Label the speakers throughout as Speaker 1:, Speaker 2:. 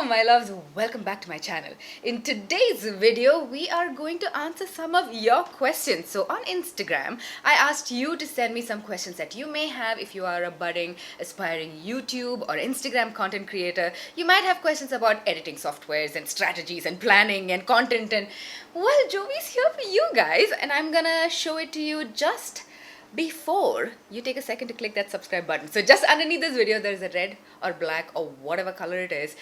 Speaker 1: Hello my loves, welcome back to my channel. In today's video, we are going to answer some of your questions. So on Instagram, I asked you to send me some questions that you may have if you are a budding, aspiring YouTube or Instagram content creator. You might have questions about editing softwares and strategies and planning and content, and well, Jovi's here for you guys, and I'm gonna show it to you just before you take a second to click that subscribe button. So just underneath this video there is a red or black or whatever color it is.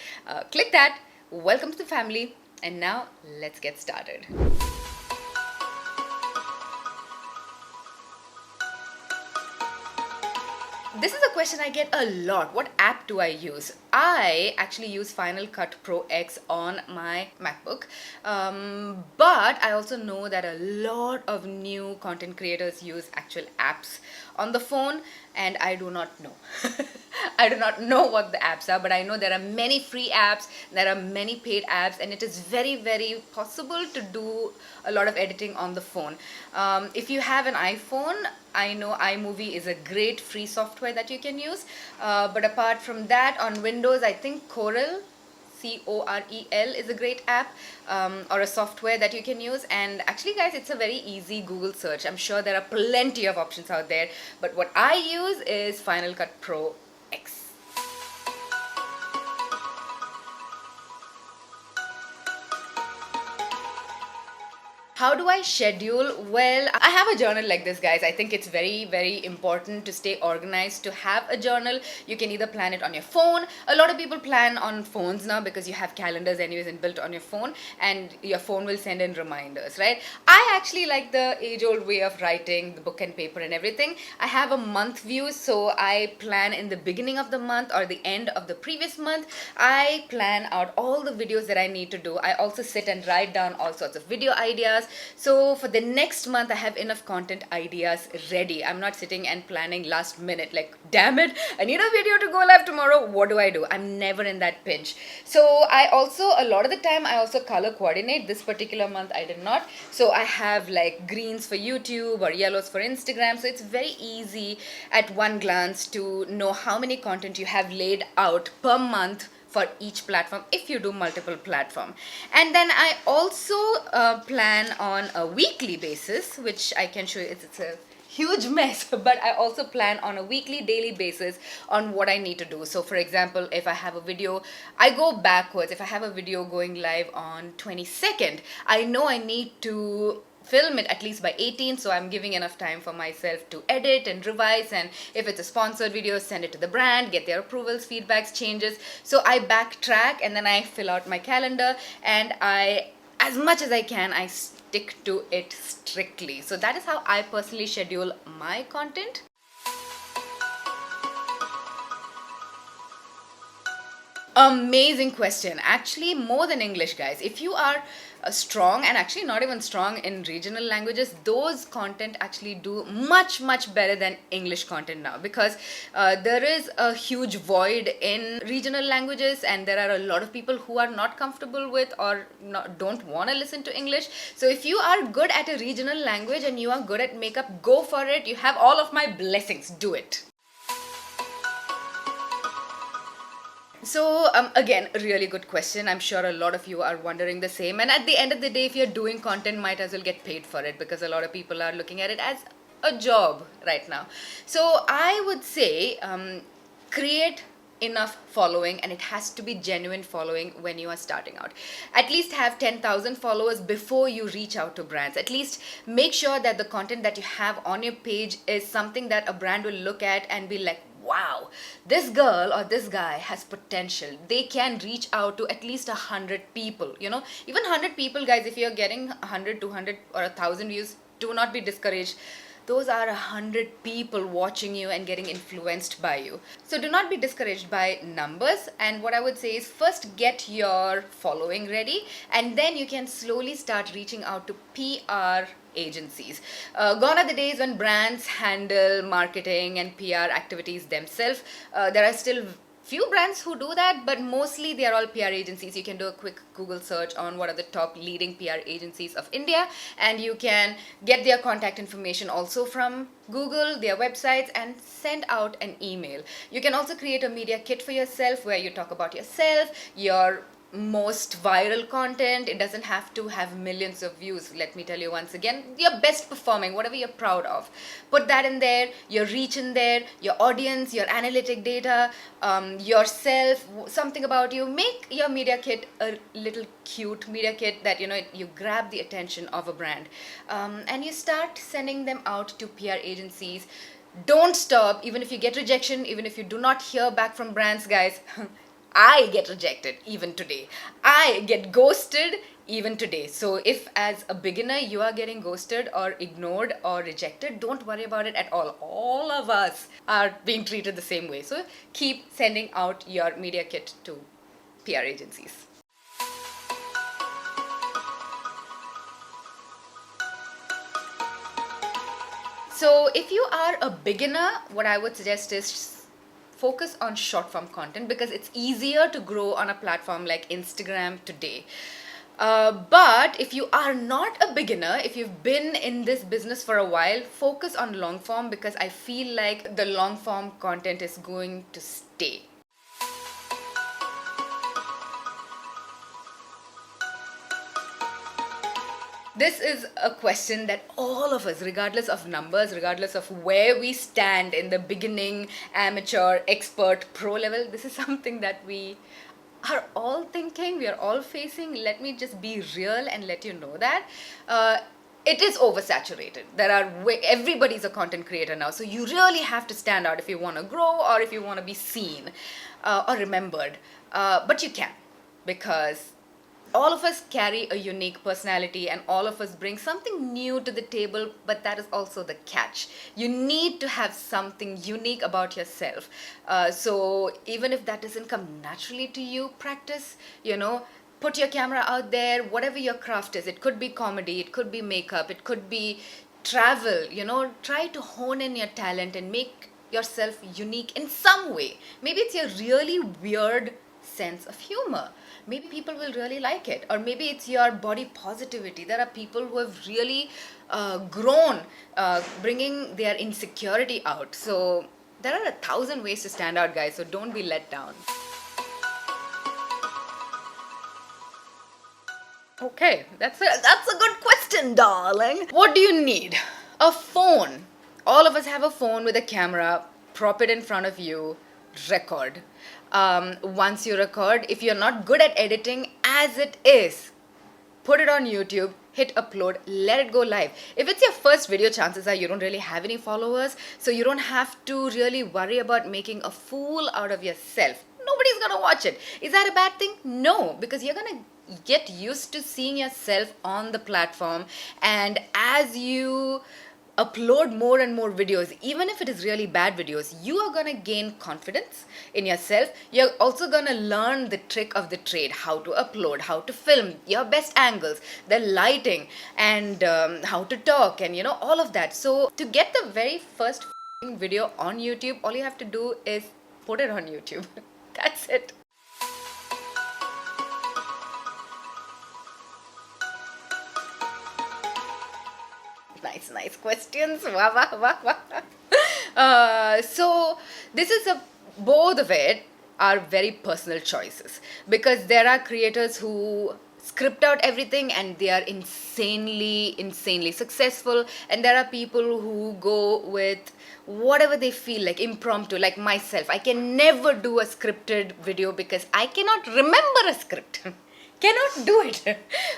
Speaker 1: Click that. Welcome to the family, and now let's get started. This is a question I get a lot. What app do I use? I actually use Final Cut Pro X on my MacBook, but I also know that a lot of new content creators use actual apps on the phone, and I do not know. I do not know what the apps are, but I know there are many free apps, there are many paid apps, and it is very, very possible to do a lot of editing on the phone. If you have an iPhone, I know iMovie is a great free software that you can use, but apart from that, on Windows, I think Corel, Corel is a great app or a software that you can use. And actually guys, it's a very easy Google search. I'm sure there are plenty of options out there, but what I use is Final Cut Pro X. How do I schedule? Well, I have a journal like this, guys. I think it's very, very important to stay organized, to have a journal. You can either plan it on your phone. A lot of people plan on phones now because you have calendars anyways inbuilt on your phone, and your phone will send in reminders, right? I actually like the age-old way of writing, the book and paper and everything. I have a month view, so I plan in the beginning of the month or the end of the previous month. I plan out all the videos that I need to do. I also sit and write down all sorts of video ideas. So for the next month, I have enough content ideas ready. I'm not sitting and planning last minute like, damn it, I need a video to go live tomorrow. What do I do? I'm never in that pinch. So I also, a lot of the time, I also color coordinate. This particular month, I did not. So I have like greens for YouTube or yellows for Instagram. So it's very easy at one glance to know how many content you have laid out per month for each platform if you do multiple platform. And then I also plan on a weekly basis, which I can show you. It's a huge mess, but I also plan on a weekly, daily basis on what I need to do. So for example, if I have a video, I go backwards. If I have a video going live on 22nd, I know I need to film it at least by 18th, so I'm giving enough time for myself to edit and revise, and if it's a sponsored video, send it to the brand, get their approvals, feedbacks, changes. So I backtrack and then I fill out my calendar, and I, as much as I can, I stick to it strictly. So that is how I personally schedule my content. Amazing question. Actually, more than English, guys. If you are strong, and actually not even strong in regional languages, those content actually do much, much better than English content now, because there is a huge void in regional languages, and there are a lot of people who are not comfortable with or don't want to listen to English. So if you are good at a regional language and you are good at makeup, go for it. You have all of my blessings. Do it. So again, a really good question. I'm sure a lot of you are wondering the same, and at the end of the day, if you're doing content, might as well get paid for it, because a lot of people are looking at it as a job right now. So I would say create enough following, and it has to be genuine following when you are starting out. At least have 10,000 followers before you reach out to brands. At least make sure that the content that you have on your page is something that a brand will look at and be like, wow, this girl or this guy has potential. They can reach out to at least 100 people, you know. Even 100 people, guys, if you're getting 100, 200 or 1,000 views, do not be discouraged. Those are 100 people watching you and getting influenced by you. So do not be discouraged by numbers. And what I would say is, first get your following ready, and then you can slowly start reaching out to PR agencies. Gone are the days when brands handle marketing and PR activities themselves. There are still few brands who do that, but mostly they are all PR agencies. You can do a quick Google search on what are the top leading PR agencies of India, and you can get their contact information also from Google, their websites, and send out an email. You can also create a media kit for yourself where you talk about yourself, your most viral content. It doesn't have to have millions of views. Let me tell you once again, your best performing, whatever you're proud of, put that in there, your reach in there, your audience, your analytic data, yourself, something about you. Make your media kit a little cute media kit that you grab the attention of a brand, and you start sending them out to PR agencies. Don't stop. Even if you get rejection, even if you do not hear back from brands, guys, I get rejected even today. I get ghosted even today. So if as a beginner you are getting ghosted or ignored or rejected, don't worry about it at all. All of us are being treated the same way. So keep sending out your media kit to PR agencies. So if you are a beginner, what I would suggest is focus on short form content because it's easier to grow on a platform like Instagram today. But if you are not a beginner, if you've been in this business for a while, focus on long form because I feel like the long form content is going to stay. This is a question that all of us, regardless of numbers, regardless of where we stand in the beginning, amateur, expert, pro level, this is something that we are all thinking, we are all facing. Let me just be real and let you know that. It is oversaturated. Everybody's a content creator now, so you really have to stand out if you want to grow or if you want to be seen or remembered. But you can, because all of us carry a unique personality and all of us bring something new to the table, but that is also the catch. You need to have something unique about yourself. So even if that doesn't come naturally to you, practice, put your camera out there, whatever your craft is. It could be comedy, it could be makeup, it could be travel, try to hone in your talent and make yourself unique in some way. Maybe it's your really weird sense of humor. Maybe people will really like it. Or maybe it's your body positivity. There are people who have really grown bringing their insecurity out. So there are 1,000 ways to stand out, guys, so don't be let down. Okay, that's a good question, darling. What do you need? A phone. All of us have a phone with a camera. Prop it in front of you. Record. Once you record, if you're not good at editing as it is, put it on YouTube, hit upload, let it go live. If it's your first video, chances are you don't really have any followers, so you don't have to really worry about making a fool out of yourself. Nobody's gonna watch it. Is that a bad thing? No, because you're gonna get used to seeing yourself on the platform, and as you upload more and more videos, even if it is really bad videos, you are going to gain confidence in yourself. You're also going to learn the trick of the trade, how to upload, how to film, your best angles, the lighting, and how to talk, and all of that. So to get the very first video on YouTube, all you have to do is put it on YouTube. That's it. Nice questions. Wah, wah, wah, wah. So this is both of it are very personal choices, because there are creators who script out everything and they are insanely successful, and there are people who go with whatever they feel like, impromptu, like myself. I can never do a scripted video because I cannot remember a script. Cannot do it.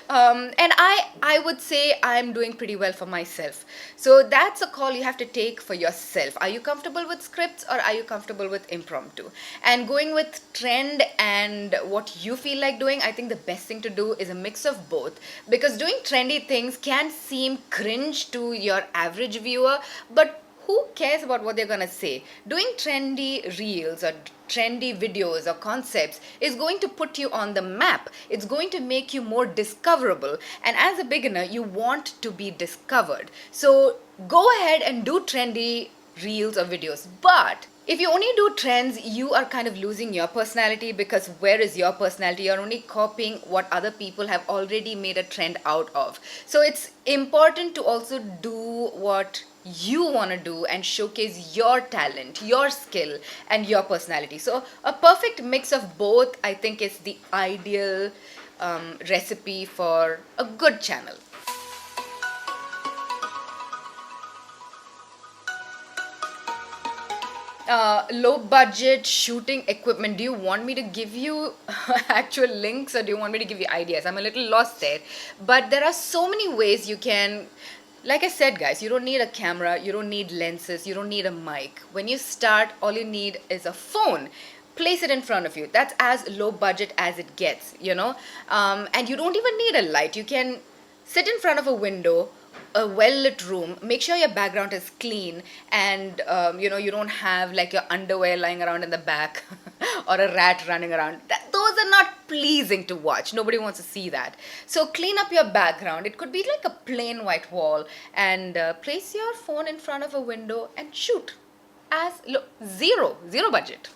Speaker 1: And I would say I'm doing pretty well for myself. So that's a call you have to take for yourself. Are you comfortable with scripts or are you comfortable with impromptu? And going with trend and what you feel like doing, I think the best thing to do is a mix of both, because doing trendy things can seem cringe to your average viewer, but who cares about what they're gonna say? Doing trendy reels or trendy videos or concepts is going to put you on the map. It's going to make you more discoverable. And as a beginner, you want to be discovered. So go ahead and do trendy reels or videos, but If you only do trends, you are kind of losing your personality, because where is your personality? You're only copying what other people have already made a trend out of. So it's important to also do what you want to do and showcase your talent, your skill, and your personality. So a perfect mix of both, I think, is the ideal recipe for a good channel. Low budget shooting equipment. Do you want me to give you actual links, or do you want me to give you ideas? I'm a little lost there. But there are so many ways you can. Like I said, guys, you don't need a camera, you don't need lenses, you don't need a mic. When you start, all you need is a phone. Place it in front of you. That's as low budget as it gets, you know? And you don't even need a light. You can sit in front of a window, a well lit room. Make sure your background is clean, and you don't have like your underwear lying around in the back or a rat running around. Those are not pleasing to watch. Nobody wants to see that. So clean up your background. It could be like a plain white wall, and place your phone in front of a window and shoot. Zero budget.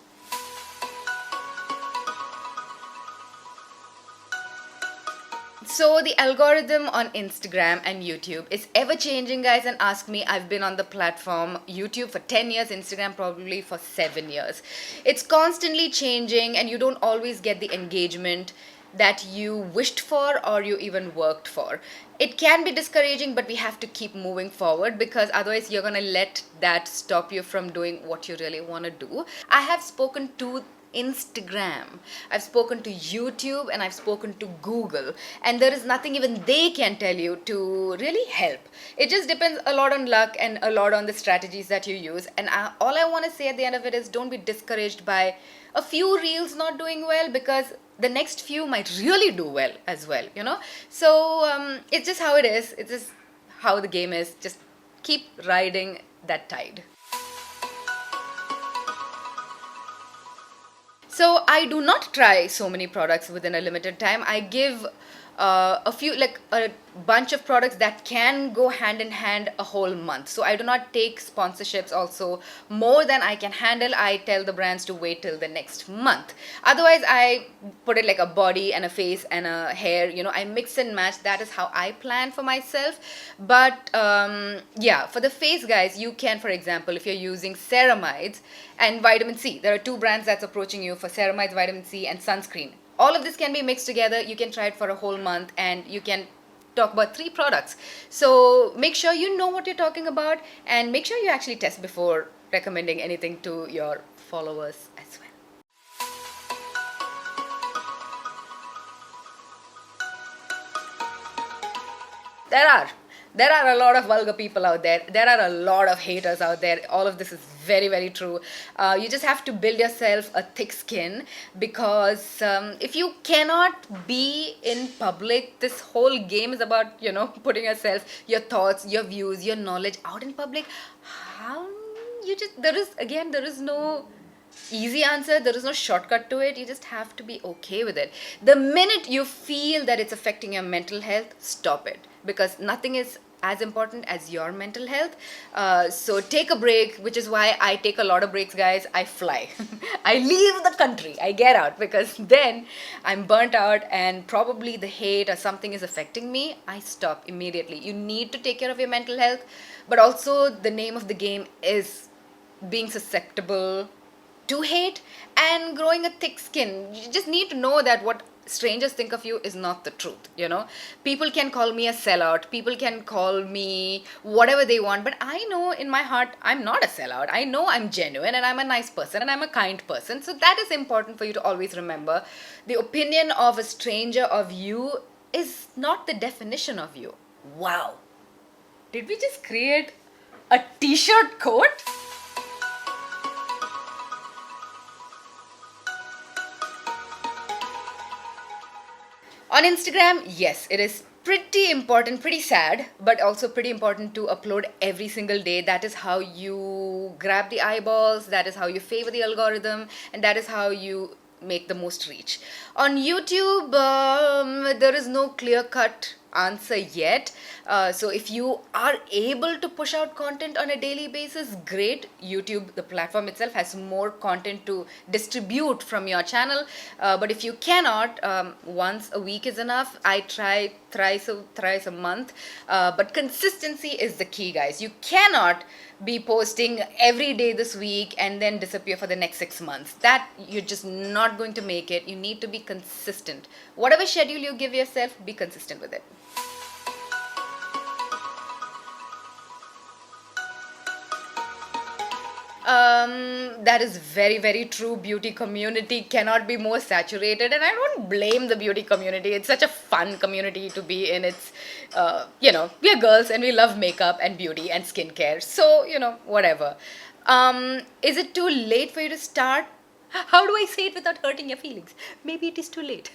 Speaker 1: So the algorithm on Instagram and YouTube is ever changing, guys, and ask me. I've been on the platform YouTube for 10 years, Instagram probably for 7 years. It's constantly changing, and you don't always get the engagement that you wished for or you even worked for. It can be discouraging, but we have to keep moving forward, because otherwise you're going to let that stop you from doing what you really want to do. I have spoken to Instagram, I've spoken to YouTube, and I've spoken to Google, and there is nothing even they can tell you to really help. It just depends a lot on luck and a lot on the strategies that you use. And all I want to say at the end of it is, don't be discouraged by a few reels not doing well, because the next few might really do well as well, you know? So it's just how it is. It's just how the game is. Just keep riding that tide. So I do not try so many products within a limited time. I give a few, like a bunch of products that can go hand in hand a whole month. So I do not take sponsorships also more than I can handle. I tell the brands to wait till the next month. Otherwise, I put it like a body and a face and a hair. I mix and match. That is how I plan for myself. But yeah, for the face, guys, you can, for example, if you're using ceramides and vitamin C, there are two brands that's approaching you for ceramides, vitamin C, and sunscreen. All of this can be mixed together. You can try it for a whole month, and you can talk about 3 products. So make sure you know what you're talking about, and make sure you actually test before recommending anything to your followers as well. There are a lot of vulgar people out there. There are a lot of haters out there. All of this is very, very true. You just have to build yourself a thick skin, because if you cannot be in public, this whole game is about, putting yourself, your thoughts, your views, your knowledge out in public. There is no easy answer. There is no shortcut to it. You just have to be okay with it. The minute you feel that it's affecting your mental health, stop it, because nothing is as important as your mental health. So take a break, which is why I take a lot of breaks, guys. I fly. I leave the country. I get out, because then I'm burnt out and probably the hate or something is affecting me. I stop immediately. You need to take care of your mental health, but also the name of the game is being susceptible to hate and growing a thick skin. You just need to know that what strangers think of you is not the truth. People can call me a sellout, people can call me whatever they want, but I know in my heart I'm not a sellout. I know I'm genuine, and I'm a nice person, and I'm a kind person. So that is important for you to always remember. The opinion of a stranger of you is not the definition of you. Wow, did we just create a t-shirt quote? On Instagram, yes, it is pretty important, pretty sad, but also pretty important to upload every single day. That is how you grab the eyeballs, that is how you favor the algorithm, and that is how you make the most reach. On YouTube, there is no clear-cut answer yet. So if you are able to push out content on a daily basis, great. YouTube, the platform itself, has more content to distribute from your channel. But if you cannot, once a week is enough. I try thrice a month. But consistency is the key, guys. You cannot be posting every day this week and then disappear for the next 6 months. That you're just not going to make it. You need to be consistent. Whatever schedule you give yourself, be consistent with it. That is very, very true. Beauty community cannot be more saturated, and I don't blame the beauty community. It's such a fun community to be in. It's, we are girls and we love makeup and beauty and skincare. So, whatever. Is it too late for you to start? How do I say it without hurting your feelings? Maybe it is too late.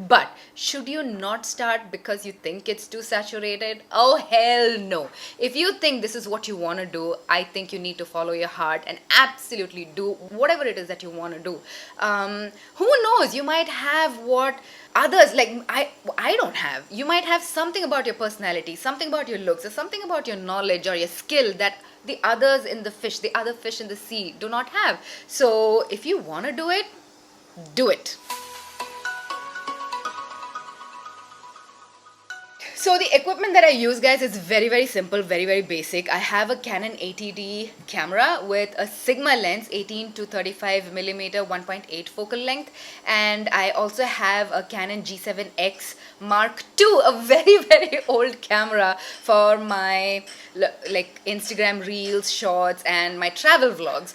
Speaker 1: But should you not start because you think it's too saturated? Oh, hell no. If you think this is what you want to do, I think you need to follow your heart and absolutely do whatever it is that you want to do. Who knows? You might have what others, like I don't have. You might have something about your personality, something about your looks, or something about your knowledge or your skill that the others in the fish, the other fish in the sea do not have. So if you want to do it, do it. So the equipment that I use, guys, is very, very simple, very, very basic. I have a Canon 80D camera with a Sigma lens, 18 to 35 millimeter, 1.8 focal length. And I also have a Canon G7X Mark II, a very, very old camera for my Instagram reels, shorts, and my travel vlogs.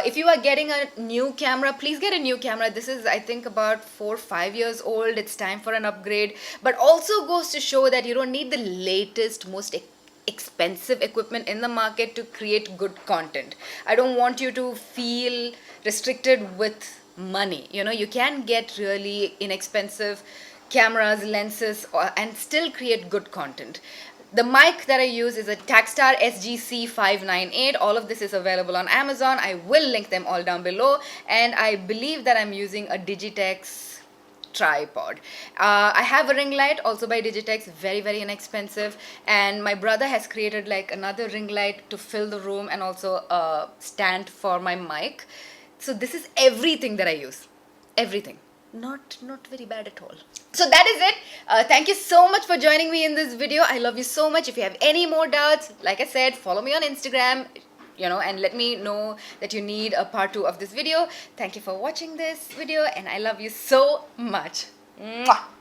Speaker 1: If you are getting a new camera, please get a new camera. This is, I think, about 4 or 5 years old. It's time for an upgrade. But also goes to show that you don't need the latest, most expensive equipment in the market to create good content. I don't want you to feel restricted with money. You can get really inexpensive cameras, lenses, and still create good content. The mic that I use is a Takstar SGC598. All of this is available on Amazon. I will link them all down below. And I believe that I'm using a Digitex tripod. I have a ring light also by Digitex, very, very inexpensive. And my brother has created another ring light to fill the room, and also a stand for my mic. So this is everything that I use. Everything. Not very bad at all. So that is it. Thank you so much for joining me in this video. I love you so much. If you have any more doubts, like I said, follow me on Instagram, and let me know that you need a part 2 of this video. Thank you for watching this video, and I love you so much. Mwah.